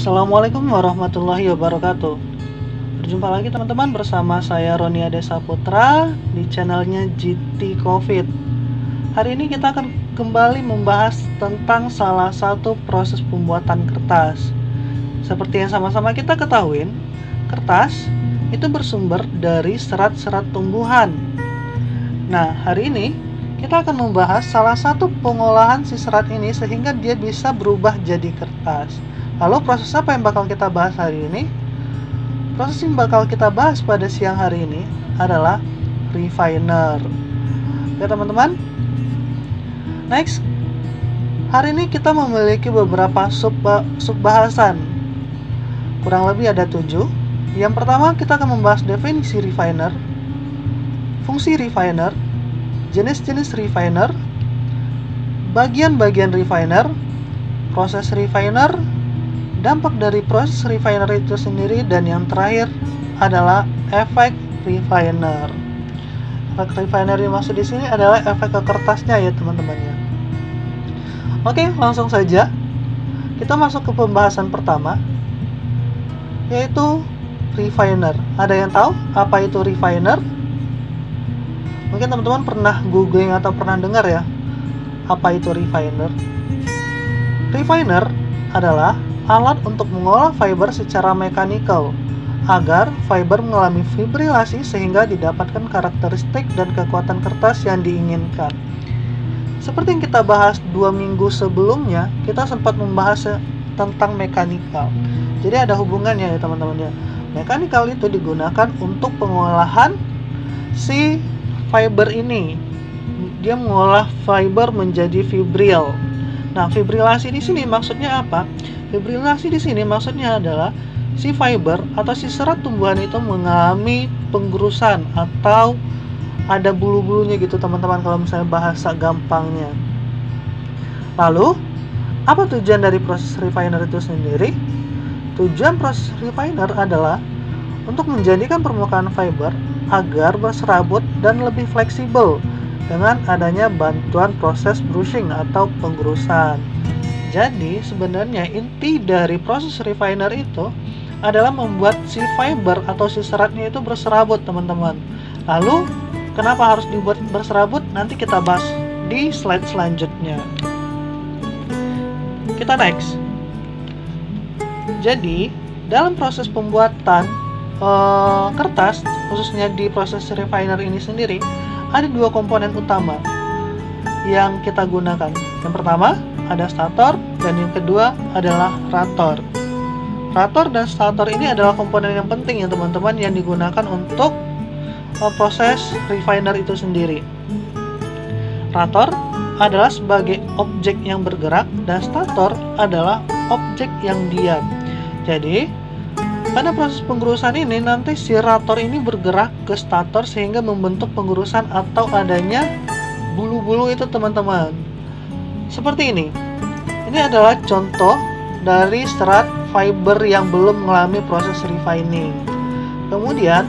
Assalamualaikum warahmatullahi wabarakatuh. Berjumpa lagi teman-teman bersama saya Roni Ade Saputra di channelnya GT COVID. Hari ini kita akan kembali membahas tentang salah satu proses pembuatan kertas. Seperti yang sama-sama kita ketahui, kertas itu bersumber dari serat-serat tumbuhan. Nah, hari ini kita akan membahas salah satu pengolahan si serat ini sehingga dia bisa berubah jadi kertas. Lalu proses apa yang bakal kita bahas hari ini? Proses yang bakal kita bahas pada siang hari ini adalah refiner. Oke teman-teman. Next, hari ini kita memiliki beberapa sub-bahasan. Kurang lebih ada 7. Yang pertama kita akan membahas definisi refiner, fungsi refiner, jenis-jenis refiner, bagian-bagian refiner, proses refiner, dampak dari proses refiner itu sendiri, dan yang terakhir adalah efek refiner. Efek refiner yang maksud di sini adalah efek ke kertasnya ya teman-teman ya. Oke, langsung saja kita masuk ke pembahasan pertama, yaitu refiner. Ada yang tahu apa itu refiner? Mungkin teman-teman pernah googling atau pernah dengar ya apa itu refiner. Refiner adalah alat untuk mengolah fiber secara mekanikal agar fiber mengalami fibrilasi sehingga didapatkan karakteristik dan kekuatan kertas yang diinginkan. Seperti yang kita bahas 2 minggu sebelumnya, kita sempat membahas tentang mekanikal. Jadi ada hubungannya ya teman-teman ya. Mekanikal itu digunakan untuk pengolahan si fiber ini. Dia mengolah fiber menjadi fibril. Nah, fibrilasi di sini maksudnya apa? Fibrilasi di sini maksudnya adalah si fiber atau si serat tumbuhan itu mengalami penggurusan atau ada bulu-bulunya gitu teman-teman kalau misalnya bahasa gampangnya. Lalu, apa tujuan dari proses refiner itu sendiri? Tujuan proses refiner adalah untuk menjadikan permukaan fiber agar berserabut dan lebih fleksibel dengan adanya bantuan proses brushing atau penggurusan. Jadi sebenarnya inti dari proses refiner itu adalah membuat si fiber atau si seratnya itu berserabut teman-teman. Lalu kenapa harus dibuat berserabut? Nanti kita bahas di slide selanjutnya. Kita next. Jadi dalam proses pembuatan kertas, khususnya di proses refiner ini sendiri, ada 2 komponen utama yang kita gunakan. Yang pertama ada stator dan yang kedua adalah rator. Rator dan stator ini adalah komponen yang penting ya teman-teman yang digunakan untuk proses refiner itu sendiri. Rator adalah sebagai objek yang bergerak dan stator adalah objek yang diam. Jadi pada proses penggurusan ini nanti si rator ini bergerak ke stator sehingga membentuk penggurusan atau adanya bulu-bulu itu teman-teman. Seperti ini. Ini adalah contoh dari serat fiber yang belum mengalami proses refining. Kemudian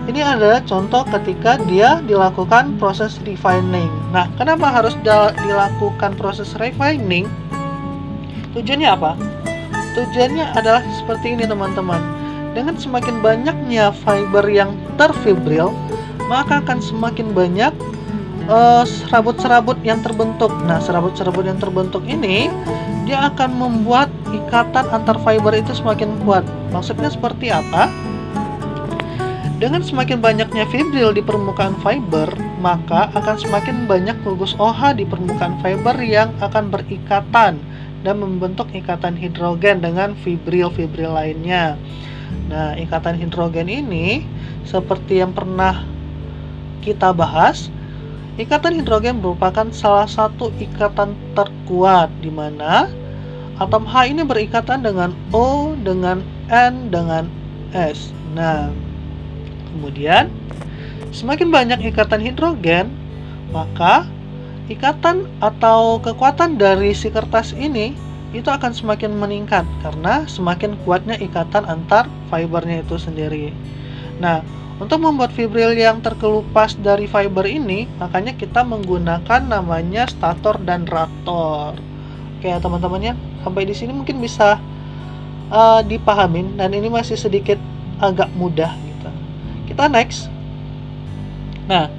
ini adalah contoh ketika dia dilakukan proses refining. Nah, kenapa harus dilakukan proses refining? Tujuannya apa? Tujuannya adalah seperti ini teman-teman. Dengan semakin banyaknya fiber yang terfibril, maka akan semakin banyak serabut-serabut yang terbentuk. Nah, serabut-serabut yang terbentuk ini dia akan membuat ikatan antar fiber itu semakin kuat. Maksudnya seperti apa? Dengan semakin banyaknya fibril di permukaan fiber, maka akan semakin banyak gugus OH di permukaan fiber yang akan berikatan dan membentuk ikatan hidrogen dengan fibril-fibril lainnya. Nah, ikatan hidrogen ini seperti yang pernah kita bahas, ikatan hidrogen merupakan salah satu ikatan terkuat di mana atom H ini berikatan dengan O, dengan N, dengan S. Nah, kemudian semakin banyak ikatan hidrogen, maka ikatan atau kekuatan dari si kertas ini itu akan semakin meningkat karena semakin kuatnya ikatan antar fibernya itu sendiri. Nah, untuk membuat fibril yang terkelupas dari fiber ini, makanya kita menggunakan namanya stator dan rator. Oke ya teman-teman ya, sampai di sini mungkin bisa dipahamin, dan ini masih sedikit agak mudah gitu. Kita next. Nah,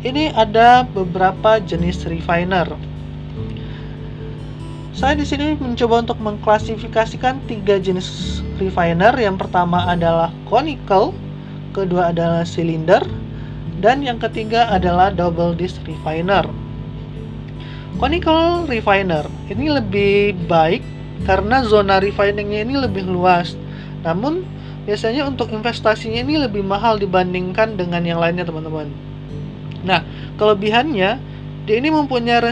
ini ada beberapa jenis refiner. Saya di sini mencoba untuk mengklasifikasikan 3 jenis refiner. Yang pertama adalah conical, kedua adalah cylinder, dan yang ketiga adalah double disk refiner. Conical refiner ini lebih baik karena zona refiningnya ini lebih luas. Namun biasanya untuk investasinya ini lebih mahal dibandingkan dengan yang lainnya, teman-teman. Nah, kelebihannya dia ini mempunyai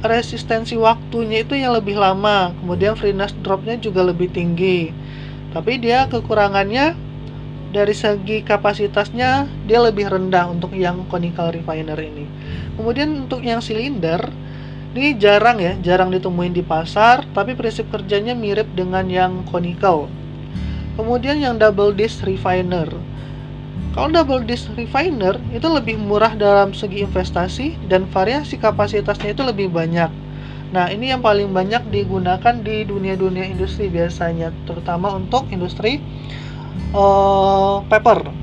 resistensi waktunya itu yang lebih lama, kemudian freeness dropnya juga lebih tinggi. Tapi dia kekurangannya dari segi kapasitasnya dia lebih rendah untuk yang conical refiner ini. Kemudian untuk yang silinder ini jarang ditemuin di pasar, tapi prinsip kerjanya mirip dengan yang conical. Kemudian yang double disk refiner. Kalau double disk refiner itu lebih murah dalam segi investasi dan variasi kapasitasnya itu lebih banyak. Nah, ini yang paling banyak digunakan di dunia industri biasanya, terutama untuk industri paper.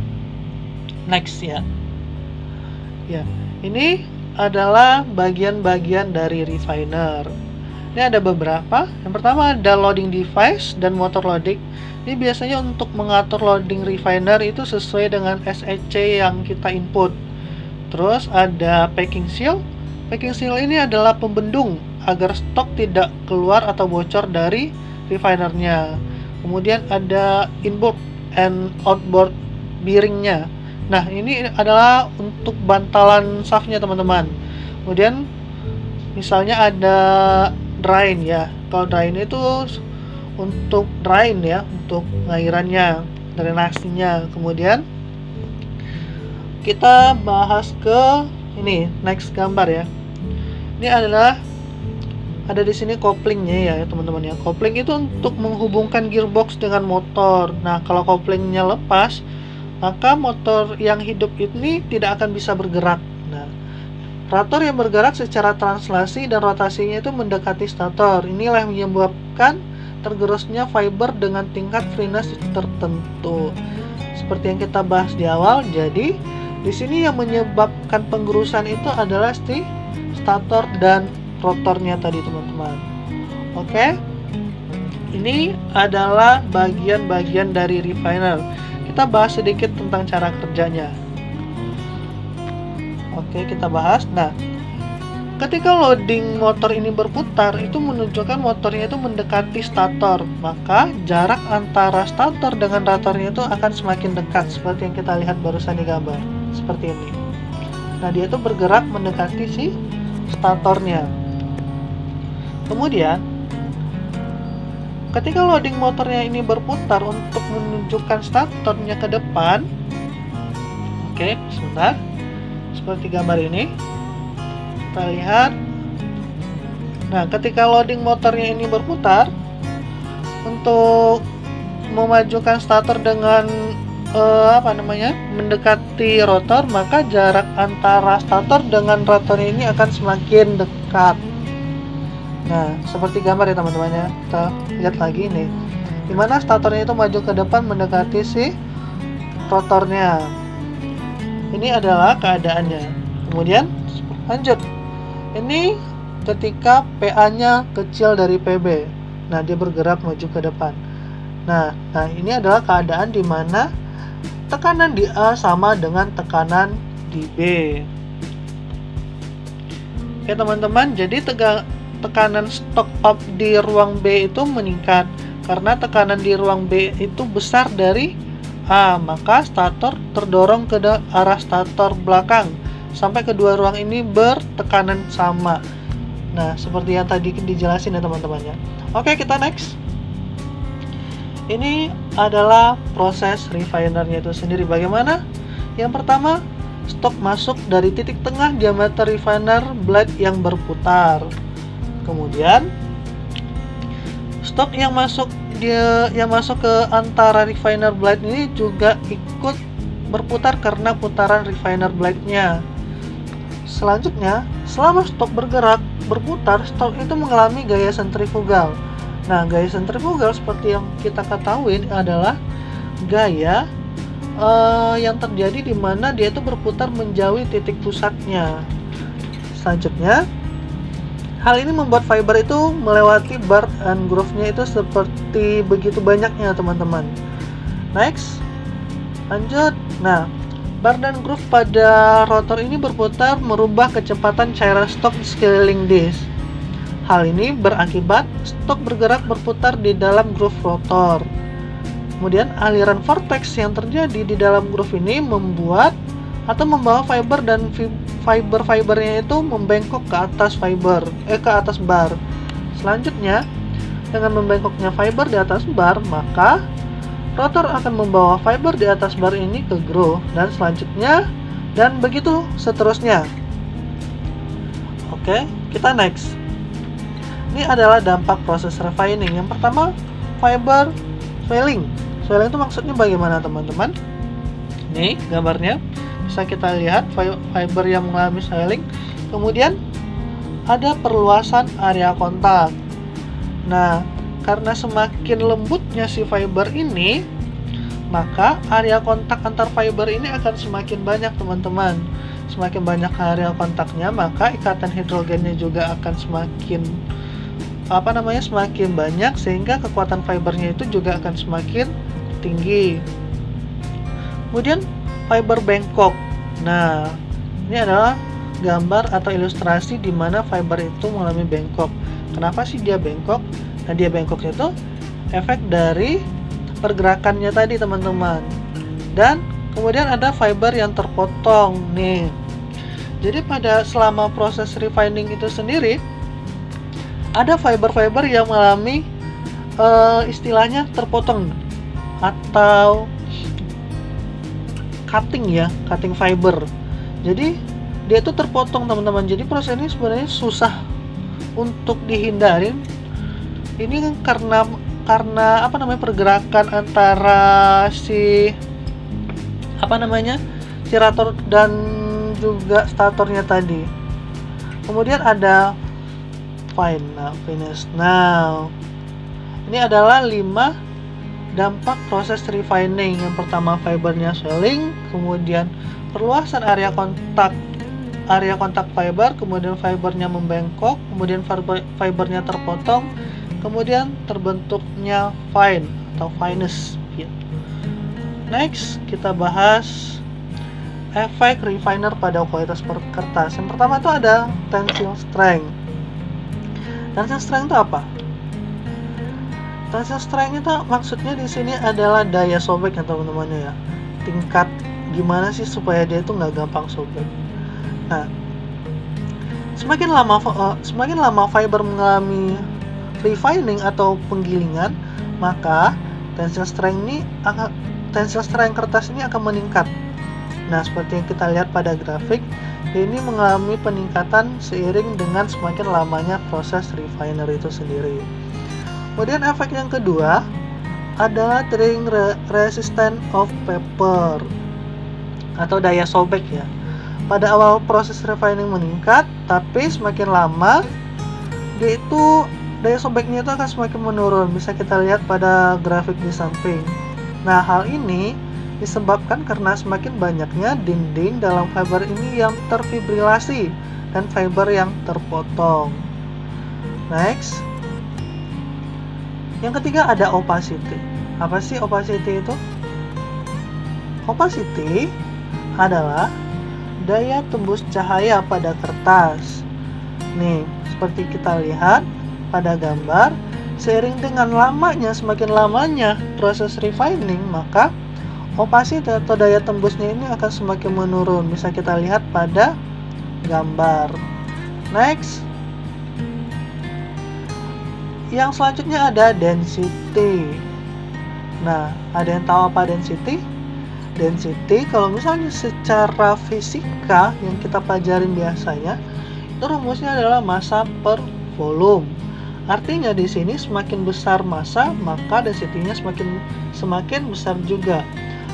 Next ya. Ya, ini adalah bagian-bagian dari refiner. Ini ada beberapa. Yang pertama ada loading device dan motor loading. Ini biasanya untuk mengatur loading refiner itu sesuai dengan SEC yang kita input. Terus ada packing seal. Packing seal ini adalah pembendung agar stok tidak keluar atau bocor dari refinernya. Kemudian ada inboard and outboard bearingnya. Nah, ini adalah untuk bantalan shaftnya, teman-teman. Kemudian misalnya ada drain ya. Kalau drain itu untuk drain ya, untuk ngairannya, drainasinya. Kemudian kita bahas ke ini next gambar ya. Ini adalah ada di sini couplingnya ya teman-teman ya. Coupling itu untuk menghubungkan gearbox dengan motor. Nah, kalau couplingnya lepas, maka motor yang hidup ini tidak akan bisa bergerak. Nah, rotor yang bergerak secara translasi dan rotasinya itu mendekati stator. Inilah yang menyebabkan tergerusnya fiber dengan tingkat freeness tertentu. Seperti yang kita bahas di awal, jadi di sini yang menyebabkan penggerusan itu adalah si stator dan rotornya tadi, teman-teman. Oke. Ini adalah bagian-bagian dari refiner. Kita bahas sedikit tentang cara kerjanya. Oke, kita bahas. Nah, ketika loading motor ini berputar, itu menunjukkan motornya itu mendekati stator. Maka jarak antara stator dengan rotornya itu akan semakin dekat, seperti yang kita lihat barusan di gambar. Seperti ini. Nah, dia itu bergerak mendekati si statornya. Kemudian, ketika loading motornya ini berputar untuk menunjukkan statornya ke depan, oke, sebentar, seperti gambar ini, kita lihat. Nah, ketika loading motornya ini berputar, untuk memajukan stator dengan mendekati rotor, maka jarak antara stator dengan rotornya ini akan semakin dekat. Nah, seperti gambar ya teman-teman ya. Kita lihat lagi nih, dimana statornya itu maju ke depan mendekati si rotornya. Ini adalah keadaannya. Kemudian lanjut. Ini ketika PA-nya kecil dari PB. Nah, dia bergerak maju ke depan. Nah, ini adalah keadaan di mana tekanan di A sama dengan tekanan di B. Oke teman-teman, jadi tekanan stok up di ruang B itu meningkat karena tekanan di ruang B itu besar dari A, maka stator terdorong ke arah stator belakang sampai kedua ruang ini bertekanan sama. Nah, seperti yang tadi dijelasin ya teman-teman ya. Oke, kita next. Ini adalah proses refinernya itu sendiri. Bagaimana? Yang pertama, stok masuk dari titik tengah diameter refiner blade yang berputar. Kemudian stok yang masuk ke antara refiner blade ini juga ikut berputar karena putaran refiner blade-nya. Selanjutnya, selama stok berputar, stok itu mengalami gaya sentrifugal. Nah, gaya sentrifugal seperti yang kita ketahui adalah gaya yang terjadi di mana dia itu berputar menjauhi titik pusatnya. Selanjutnya, hal ini membuat fiber itu melewati bar and groove-nya itu seperti begitu banyaknya, teman-teman. Next, lanjut. Nah, bar dan groove pada rotor ini berputar merubah kecepatan cairan stok di sekeliling disk. Hal ini berakibat stok bergerak berputar di dalam groove rotor. Kemudian aliran vortex yang terjadi di dalam groove ini membuat atau membawa fiber dan fibernya itu membengkok ke atas ke atas bar. Selanjutnya, dengan membengkoknya fiber di atas bar, maka rotor akan membawa fiber di atas bar ini ke groove dan selanjutnya dan begitu seterusnya. Oke, kita next. Ini adalah dampak proses refining. Yang pertama, fiber swelling. Swelling itu maksudnya bagaimana, teman-teman? Nih gambarnya, bisa kita lihat fiber yang mengalami swelling. Kemudian ada perluasan area kontak. Nah, karena semakin lembutnya si fiber ini, maka area kontak antar fiber ini akan semakin banyak, teman-teman. Semakin banyak area kontaknya, maka ikatan hidrogennya juga akan semakin banyak, sehingga kekuatan fibernya itu juga akan semakin tinggi. Kemudian fiber bengkok. Nah, ini adalah gambar atau ilustrasi di mana fiber itu mengalami bengkok. Kenapa sih dia bengkok? Nah, dia bengkoknya itu efek dari pergerakannya tadi, teman-teman. Dan kemudian ada fiber yang terpotong nih. Jadi selama proses refining itu sendiri, ada fiber-fiber yang mengalami istilahnya terpotong atau cutting fiber. Jadi dia itu terpotong, teman-teman. Jadi proses ini sebenarnya susah untuk dihindarin. Ini karena pergerakan antara si rotor dan juga statornya tadi. Kemudian ada finish. Now, ini adalah 5 dampak proses refining. Yang pertama, fibernya swelling, kemudian perluasan area kontak fiber, kemudian fibernya membengkok, kemudian fibernya terpotong, kemudian terbentuknya fine atau fineness. Next, kita bahas efek refiner pada kualitas kertas. Yang pertama itu ada tensile strength. Tensile strength itu apa? Tensile strength itu maksudnya di sini adalah daya sobek ya, teman-teman ya. Tingkat gimana sih supaya dia itu nggak gampang sobek. Nah, semakin lama fiber mengalami refining atau penggilingan, maka tensile strength kertas ini akan meningkat. Nah, seperti yang kita lihat pada grafik, ini mengalami peningkatan seiring dengan semakin lamanya proses refiner itu sendiri. Kemudian efek yang kedua adalah drying resistance of paper atau daya sobek ya. Pada awal proses refining meningkat, tapi semakin lama dia itu daya sobeknya itu akan semakin menurun. Bisa kita lihat pada grafik di samping. Nah, hal ini disebabkan karena semakin banyaknya dinding dalam fiber ini yang terfibrilasi dan fiber yang terpotong. Next, yang ketiga ada opacity. Apa sih opacity itu? Opacity adalah daya tembus cahaya pada kertas. Nih, seperti kita lihat pada gambar, seiring dengan semakin lamanya proses refining, maka opacity atau daya tembusnya ini akan semakin menurun. Bisa kita lihat pada gambar. Next, yang selanjutnya ada density. Nah, ada yang tahu apa density? Density, kalau misalnya secara fisika yang kita pelajarin biasanya, itu rumusnya adalah massa per volume. Artinya di sini semakin besar massa, maka density-nya semakin besar juga.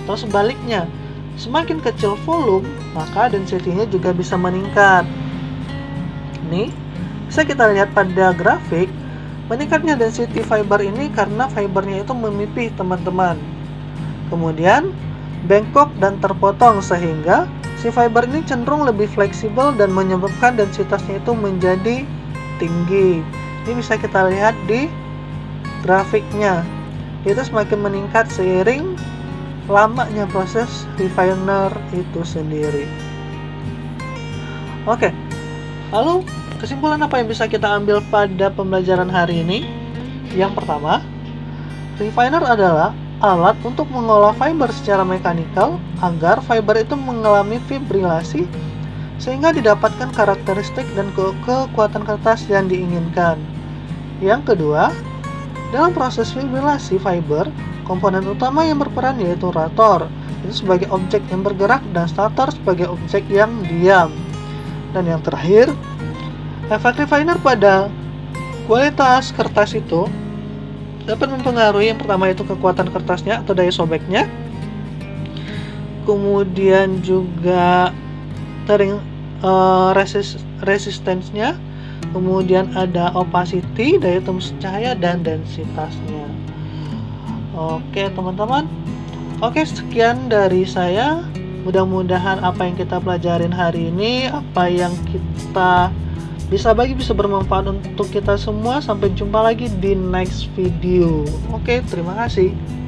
Atau sebaliknya, semakin kecil volume, maka density-nya juga bisa meningkat. Nih, bisa kita lihat pada grafik Meningkatnya density fiber ini karena fibernya itu memipih, teman-teman. Kemudian bengkok dan terpotong sehingga si fiber ini cenderung lebih fleksibel dan menyebabkan densitasnya itu menjadi tinggi. Ini bisa kita lihat di grafiknya. Itu semakin meningkat seiring lamanya proses refiner itu sendiri. Oke, lalu kesimpulan apa yang bisa kita ambil pada pembelajaran hari ini? Yang pertama, refiner adalah alat untuk mengolah fiber secara mekanikal agar fiber itu mengalami fibrilasi sehingga didapatkan karakteristik dan kekuatan kertas yang diinginkan. Yang kedua, dalam proses fibrilasi fiber, komponen utama yang berperan yaitu rotor, itu sebagai objek yang bergerak, dan stator sebagai objek yang diam. Dan yang terakhir, efek refiner pada kualitas kertas itu dapat mempengaruhi yang pertama itu kekuatan kertasnya atau daya sobeknya, kemudian juga resistensinya, kemudian ada opacity, daya tembus cahaya, dan densitasnya. Oke teman-teman, oke sekian dari saya. Mudah-mudahan apa yang kita pelajarin hari ini, apa yang kita bisa bagi bisa bermanfaat untuk kita semua. Sampai jumpa lagi di next video. Oke, terima kasih.